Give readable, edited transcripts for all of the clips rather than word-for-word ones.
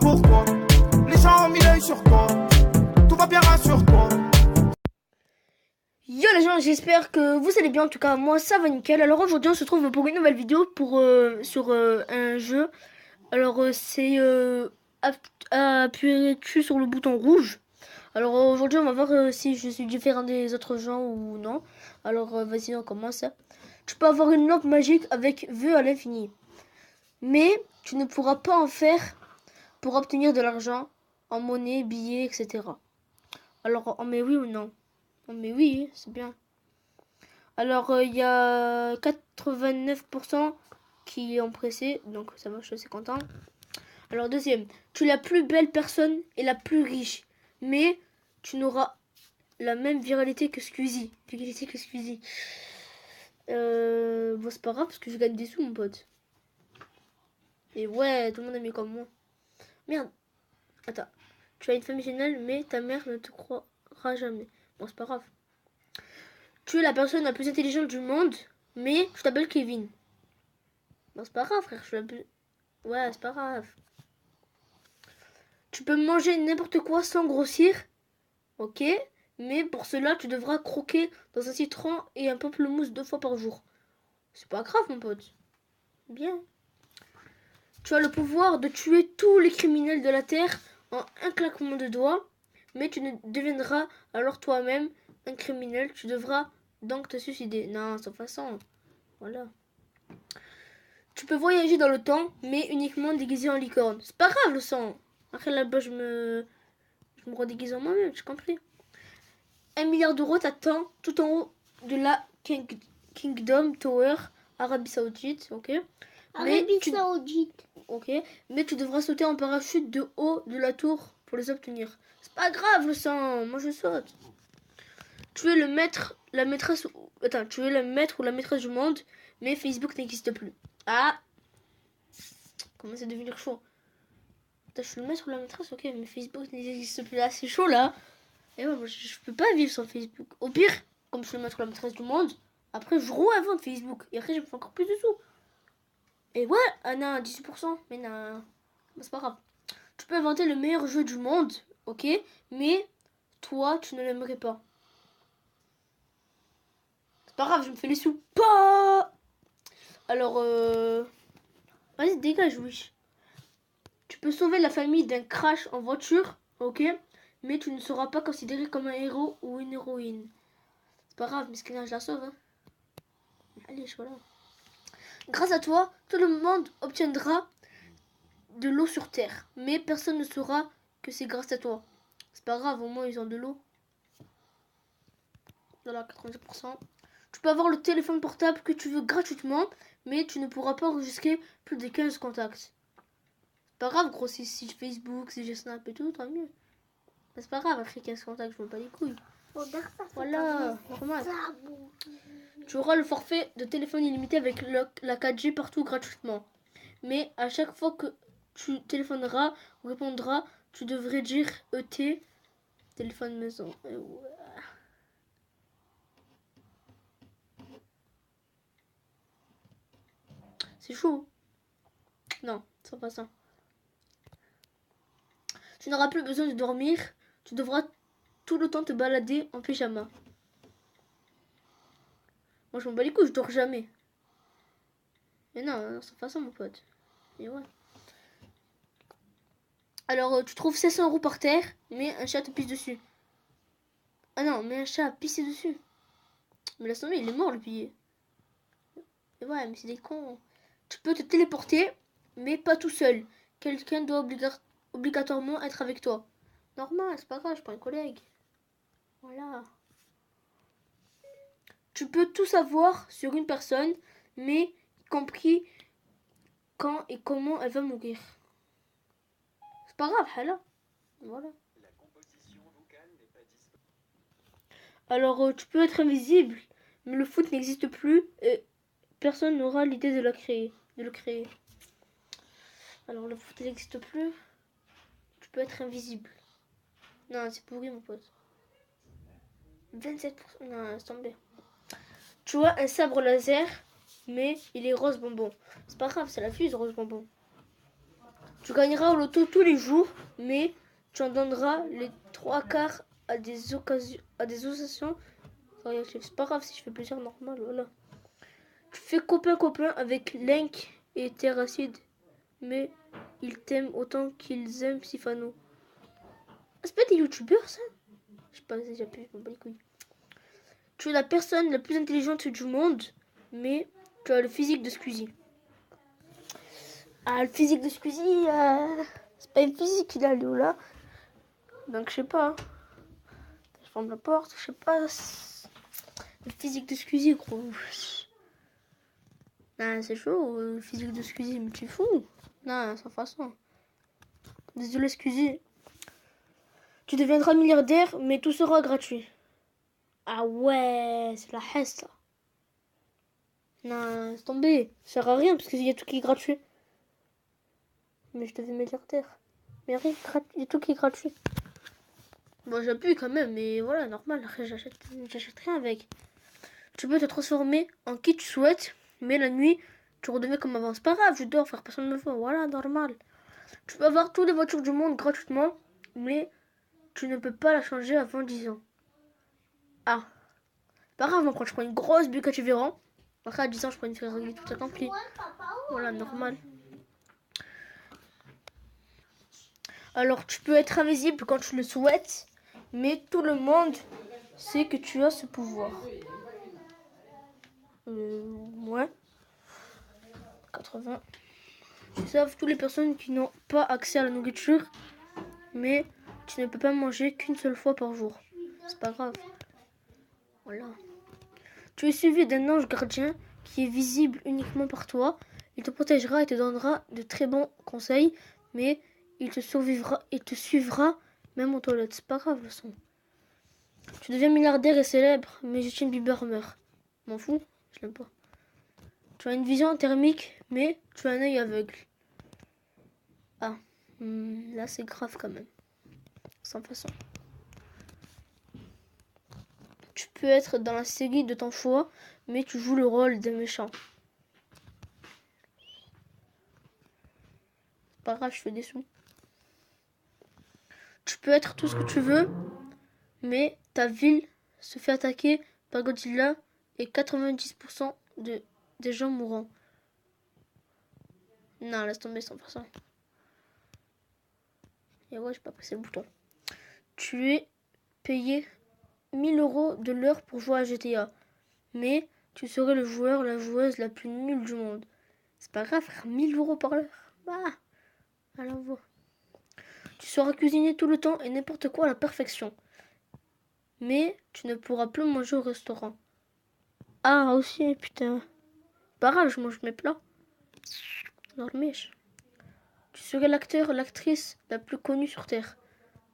pourquoi. Les gens ont mis l'œil sur toi. Tout va bien, rassure-toi. Yo les gens, j'espère que vous allez bien. En tout cas, moi ça va nickel. Alors aujourd'hui, on se retrouve pour une nouvelle vidéo sur un jeu. Alors c'est appuyer dessus sur le bouton rouge. Alors aujourd'hui, on va voir si je suis différent des autres gens ou non. Alors vas-y, on commence. Tu peux avoir une lampe magique avec vue à l'infini, mais tu ne pourras pas en faire pour obtenir de l'argent en monnaie, billets, etc. Alors on met oui ou non? On met oui, c'est bien. Alors, il y a 89% qui ont pressé, donc ça va, je suis assez content. Alors, deuxième, tu es la plus belle personne et la plus riche, mais tu n'auras la même viralité que Squeezie. Bon, c'est pas grave parce que je gagne des sous, mon pote. Et ouais, tout le monde a mis comme moi. Merde. Attends. Tu as une famille géniale, mais ta mère ne te croira jamais. Bon, c'est pas grave. Tu es la personne la plus intelligente du monde, mais je t'appelle Kevin. Bon, c'est pas grave, frère, je suis la plus... Ouais, c'est pas grave. Tu peux manger n'importe quoi sans grossir, ok, mais pour cela, tu devras croquer dans un citron et un pamplemousse 2 fois par jour. C'est pas grave, mon pote. Bien. Tu as le pouvoir de tuer tous les criminels de la Terre en un claquement de doigts, mais tu ne deviendras alors toi-même un criminel. Tu devras donc te suicider. Non, sans façon. Voilà. Tu peux voyager dans le temps, mais uniquement déguisé en licorne. C'est pas grave le sang. Après là-bas, je me redéguise en moi-même, j'ai compris. 1 milliard d'euros t'attend tout en haut de la Kingdom Tower, Arabie Saoudite, ok. Arabie Saoudite. Ok, mais tu devras sauter en parachute de haut de la tour pour les obtenir. C'est pas grave le sang, moi je saute. Tu es le maître, la maîtresse, attends, tu es le maître ou la maîtresse du monde, mais Facebook n'existe plus. Ah, comment c'est devenir chaud. Attends, je suis le maître ou la maîtresse, ok, mais Facebook n'existe plus là, c'est chaud là. Et ouais, moi, je peux pas vivre sans Facebook. Au pire, comme je suis le maître ou la maîtresse du monde, après je re-invente Facebook. Et après je me fais encore plus de sous. Et ouais, ah non, 18%, mais non, c'est pas grave. Tu peux inventer le meilleur jeu du monde, ok, mais toi, tu ne l'aimerais pas. C'est pas grave, je me fais les sous. Pas. Alors, vas-y, dégage, Wish. Tu peux sauver la famille d'un crash en voiture, ok, mais tu ne seras pas considéré comme un héros ou une héroïne. C'est pas grave, mais ce je la sauve, hein. Allez, je suis là. Grâce à toi, tout le monde obtiendra de l'eau sur Terre, mais personne ne saura que c'est grâce à toi. C'est pas grave, au moins ils ont de l'eau. Voilà, 90%. Tu peux avoir le téléphone portable que tu veux gratuitement, mais tu ne pourras pas enregistrer plus de 15 contacts. C'est pas grave, gros, si j'ai Facebook, si j'ai Snap et tout, tant mieux. C'est pas grave, après 15 contacts, je me bats les couilles. Voilà, normal. Tu auras le forfait de téléphone illimité avec la 4G partout gratuitement. Mais à chaque fois que tu téléphoneras ou répondras, tu devrais dire ET, téléphone maison. C'est chaud. Non, c'est pas ça. Tu n'auras plus besoin de dormir. Tu devras tout le temps te balader en pyjama. Moi, je m'en bats les couilles, je dors jamais. Mais non, c'est pas ça, mon pote. Et ouais. Alors, tu trouves 700 euros par terre, mais un chat te pisse dessus. Ah non, mais un chat a pissé dessus. Mais laisse tomber, il est mort, le billet. Et ouais, mais c'est des cons. Tu peux te téléporter, mais pas tout seul. Quelqu'un doit obligatoirement être avec toi. Normal, c'est pas grave, je prends un collègue. Voilà. Tu peux tout savoir sur une personne, mais y compris quand et comment elle va mourir. C'est pas grave, là. Voilà. Alors, tu peux être invisible, mais le foot n'existe plus et personne n'aura l'idée de le créer. Alors, le foot n'existe plus. Tu peux être invisible. Non, c'est pourri, mon pote. 27%. Non, laisse tomber. Tu vois un sabre laser, mais il est rose bonbon. C'est pas grave, c'est la fuse rose bonbon. Tu gagneras au loto tous les jours, mais tu en donneras les 3 quarts à des associations caritatives. C'est pas grave si je fais plaisir normal, voilà. Tu fais copain-copain avec Link et Terracid, mais ils t'aiment autant qu'ils aiment Sifano. Ah, c'est pas des youtubeurs ça? Je sais pas, j'ai déjà pu, je m'en bats les couilles. Tu es la personne la plus intelligente du monde, mais tu as le physique de Squeezie. Ah, le physique de Squeezie, c'est pas une physique qu'il a, là. Donc, je sais pas. Je ferme la porte, je sais pas. Le physique de Squeezie, gros. Ah, c'est chaud, le physique de Squeezie, mais tu es fou. Non, sans façon. Désolé, Squeezie. Tu deviendras milliardaire, mais tout sera gratuit. Ah ouais, c'est la hesse, ça. Non, c'est tombé. Ça sert à rien, parce qu'il y a tout qui est gratuit. Mais je deviens milliardaire. Mais rien, il y a tout qui est gratuit. Bon, j'appuie quand même, mais voilà, normal. Après, j'achète rien avec. Tu peux te transformer en qui tu souhaites, mais la nuit, tu redeviens comme avant. C'est pas grave, je dors, frère, personne ne me voit. Voilà, normal. Tu peux avoir toutes les voitures du monde gratuitement, mais tu ne peux pas la changer avant 10 ans. Ah. C'est pas grave, moi, quand je prends une grosse Bugatti Veyron, après à 10 ans, je prends une Ferrari, tout accompli. Voilà, normal. Alors, tu peux être invisible quand tu le souhaites, mais tout le monde sait que tu as ce pouvoir. Ouais. 80. Tu savent toutes les personnes qui n'ont pas accès à la nourriture, mais tu ne peux pas manger qu'une seule fois par jour. C'est pas grave. Voilà. Tu es suivi d'un ange gardien qui est visible uniquement par toi. Il te protégera et te donnera de très bons conseils, mais il te survivra et te suivra même aux toilettes. C'est pas grave le son. Tu deviens milliardaire et célèbre, mais Justin Bieber meurt. M'en fous, je l'aime pas. Tu as une vision thermique, mais tu as un œil aveugle. Ah, là c'est grave quand même. Sans façon. Tu peux être dans la série de ton choix, mais tu joues le rôle d'un méchant. C'est pas grave, je fais des sous. Tu peux être tout ce que tu veux, mais ta ville se fait attaquer par Godzilla et 90% des gens mourront. Non, laisse tomber 100%. Et ouais, j'ai pas pressé le bouton. Tu es payé 1000 € de l'heure pour jouer à GTA, mais tu serais le joueur, la joueuse la plus nulle du monde. C'est pas grave, frère, 1000 € par l'heure. Bah, allons voir. Tu sauras cuisiner tout le temps et n'importe quoi à la perfection. Mais tu ne pourras plus manger au restaurant. Ah, aussi, putain. Pas grave, je mange mes plats. Normèche. Tu serais l'acteur, l'actrice la plus connue sur Terre.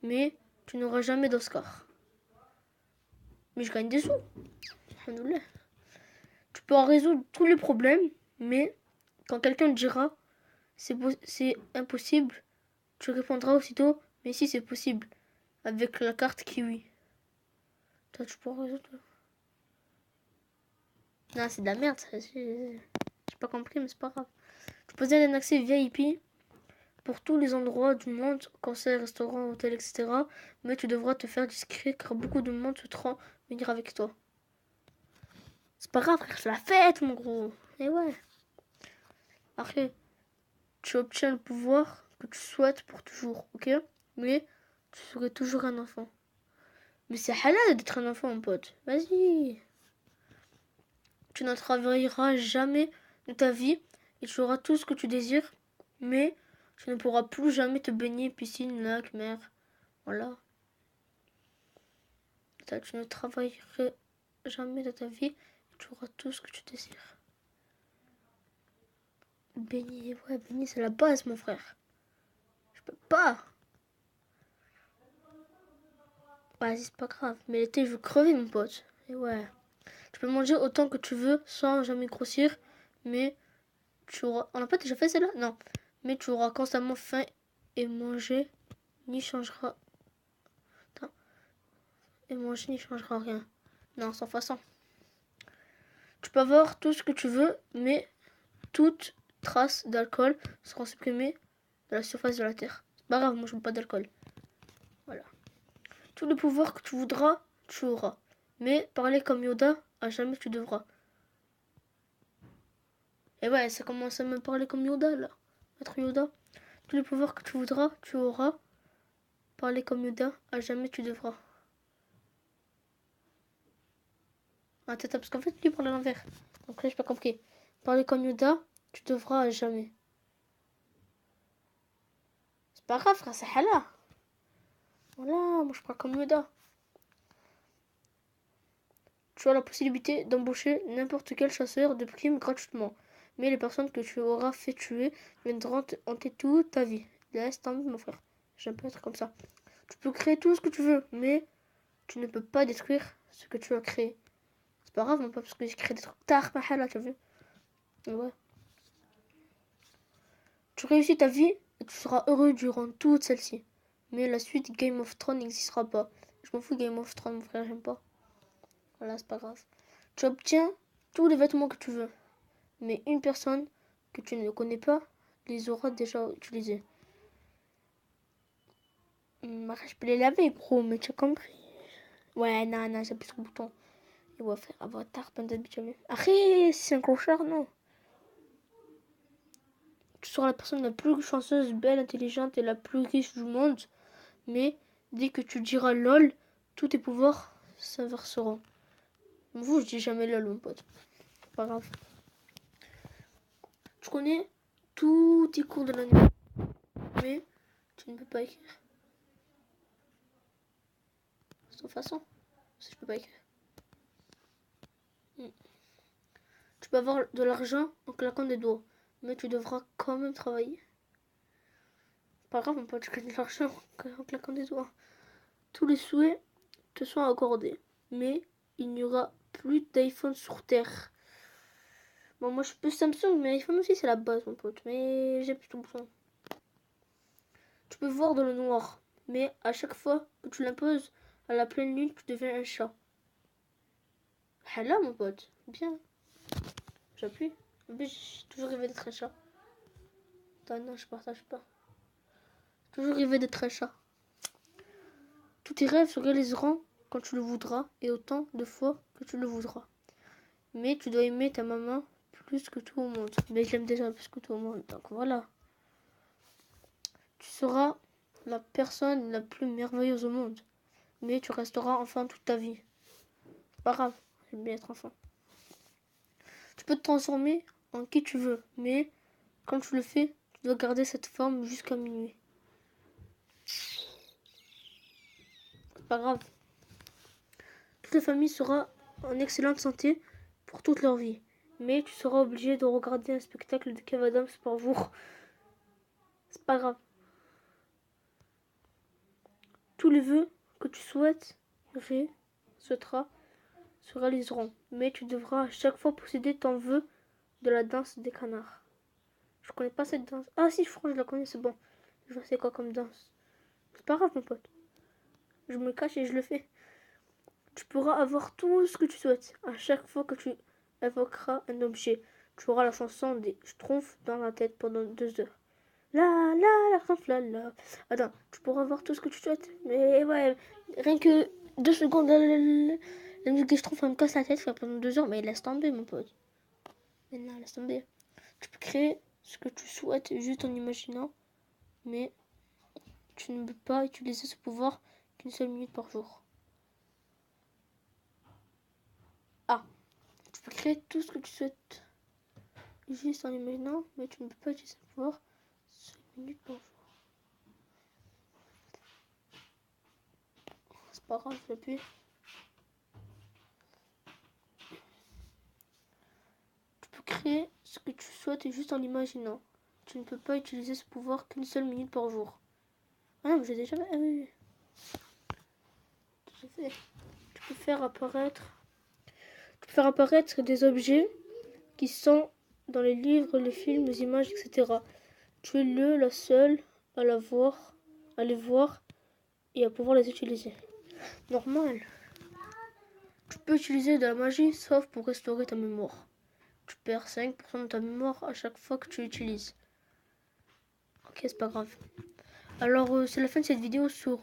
Mais tu n'auras jamais d'Oscar. Mais je gagne des sous. Alhamdoulilah. Tu peux en résoudre tous les problèmes, mais quand quelqu'un te dira c'est impossible, tu répondras aussitôt mais si c'est possible, avec la carte Kiwi. Toi, tu pourras résoudre. Non, c'est de la merde, ça. J'ai pas compris, mais c'est pas grave. Tu possèdes un accès VIP pour tous les endroits du monde, concerts, restaurants, hôtels, etc. Mais tu devras te faire discret car beaucoup de monde souhaiteront venir avec toi. C'est pas grave, frère, c'est la fête, mon gros. Et ouais. Après, tu obtiens le pouvoir que tu souhaites pour toujours, ok? Mais tu serais toujours un enfant. Mais c'est halal d'être un enfant, mon pote. Vas-y. Tu ne travailleras jamais de ta vie et tu auras tout ce que tu désires, mais tu ne pourras plus jamais te baigner, piscine, lac, mer. Voilà. Tu ne travailleras jamais de ta vie et tu auras tout ce que tu désires. Baigner, ouais, baigner, c'est la base, mon frère. Je peux pas. Vas-y, c'est pas grave. Mais l'été, je veux crever, mon pote. Et ouais. Tu peux manger autant que tu veux sans jamais grossir, mais tu auras... On n'a pas déjà fait celle-là? Non. Mais tu auras constamment faim et manger n'y changera... Attends. Et manger n'y changera rien. Non, sans façon. Tu peux avoir tout ce que tu veux, mais toute trace d'alcool sera supprimée de la surface de la Terre. C'est pas grave, moi je bois pas d'alcool. Voilà. Tous les pouvoirs que tu voudras, tu auras. Mais parler comme Yoda, à jamais tu devras. Et ouais, ça commence à me parler comme Yoda là. Maître Yoda. Tous les pouvoirs que tu voudras, tu auras. Parler comme Yoda, à jamais tu devras. Attends, parce qu'en fait, lui parle à l'envers. Donc là, j'ai pas compris. Parler comme Yoda, tu devras à jamais. C'est pas grave, frère, c'est halal. Voilà, moi je parle comme Yoda. Tu as la possibilité d'embaucher n'importe quel chasseur de primes gratuitement. Mais les personnes que tu auras fait tuer viendront te hanter toute ta vie. Laisse tomber, mon frère. J'aime pas être comme ça. Tu peux créer tout ce que tu veux, mais tu ne peux pas détruire ce que tu as créé. C'est pas grave, mon pote, parce que j'ai créé des trucs tard, mahala, tu as vu? Ouais. Tu réussis ta vie et tu seras heureux durant toute celle-ci. Mais la suite Game of Thrones n'existera pas. Je m'en fous Game of Thrones, mon frère, j'aime pas. Voilà, c'est pas grave. Tu obtiens tous les vêtements que tu veux. Mais une personne que tu ne connais pas les aura déjà utilisés. Je peux les laver, bro, mais tu as compris. Ouais, non, j'appuie sur le bouton. Et ouais, frère, Avatar, Panda Bijamé. Arrête, c'est un clochard, non. Tu seras la personne la plus chanceuse, belle, intelligente et la plus riche du monde. Mais dès que tu diras lol, tous tes pouvoirs s'inverseront. Vous, je dis jamais lol, mon pote. Pas grave. Tu connais tous tes cours de la nuit. Mais tu ne peux pas écrire. De toute façon, si je peux pas écrire. Tu peux avoir de l'argent en claquant des doigts. Mais tu devras quand même travailler. Pas grave, mon pote, tu gagnes de l'argent en claquant des doigts. Tous les souhaits te sont accordés. Mais il n'y aura plus d'iPhone sur Terre. Bon, moi je suis plus Samsung, mais iPhone aussi c'est la base, mon pote. Mais j'ai plus tout besoin. Tu peux voir dans le noir. Mais à chaque fois que tu l'imposes à la pleine lune, tu deviens un chat. Ah là, mon pote. Bien. J'appuie. En plus, j'ai toujours rêvé d'être un chat. Attends, non, je partage pas. J'ai toujours rêvé d'être un chat. Tous tes rêves se réaliseront quand tu le voudras et autant de fois que tu le voudras. Mais tu dois aimer ta maman plus que tout au monde. Mais je l'aime déjà plus que tout au monde. Donc voilà. Tu seras la personne la plus merveilleuse au monde. Mais tu resteras enfant toute ta vie. C'est pas grave. J'aime bien être enfant. Tu peux te transformer en qui tu veux. Mais quand tu le fais, tu dois garder cette forme jusqu'à minuit. C'est pas grave. Toute la famille sera en excellente santé pour toute leur vie. Mais tu seras obligé de regarder un spectacle de Kev Adams par jour. C'est pas grave. Tous les vœux que tu souhaiteras se réaliseront. Mais tu devras à chaque fois posséder ton vœu de la danse des canards. Je connais pas cette danse. Ah si, je crois que je la connais, c'est bon. Je vois c'est quoi comme danse. C'est pas grave, mon pote. Je me cache et je le fais. Tu pourras avoir tout ce que tu souhaites. À chaque fois que tu évoqueras un objet, tu auras la chanson des Schtroumpfs dans la tête pendant 2 heures. La Schtroumpf, la. Attends, tu pourras avoir tout ce que tu souhaites. Mais ouais, rien que 2 secondes, la musique des Schtroumpfs me casse la tête pendant 2 heures. Mais laisse tomber, mon pote. Mais non, laisse tomber. Tu peux créer ce que tu souhaites juste en imaginant. Mais tu ne peux pas utiliser ce pouvoir qu'une seule minute par jour. Ah, tu peux créer tout ce que tu souhaites juste en imaginant, mais tu ne peux pas utiliser ce pouvoir 5 minutes par jour. C'est pas grave, j'appuie. Tu peux créer ce que tu souhaites juste en l'imaginant. Tu ne peux pas utiliser ce pouvoir qu'une seule minute par jour. Ah non, mais j'ai déjà... Ah oui. J'ai fait. Tu peux faire apparaître des objets qui sont dans les livres, les films, les images, etc. Tu es la seule à les voir et à pouvoir les utiliser. Normal. Tu peux utiliser de la magie sauf pour restaurer ta mémoire. Tu perds 5% de ta mémoire à chaque fois que tu l'utilises. Ok, Ok, c'est pas grave. Alors, c'est la fin de cette vidéo sur...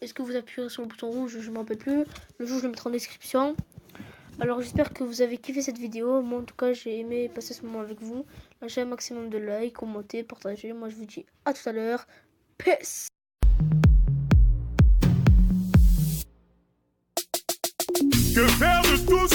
Est-ce que vous appuyez sur le bouton rouge? Je ne me rappelle plus. Le jour, je le mettrai en description. Alors, j'espère que vous avez kiffé cette vidéo. Moi, en tout cas, j'ai aimé passer ce moment avec vous. Lâchez un maximum de likes, commentez, partagez. Moi, je vous dis à tout à l'heure. Peace! Que faire de tout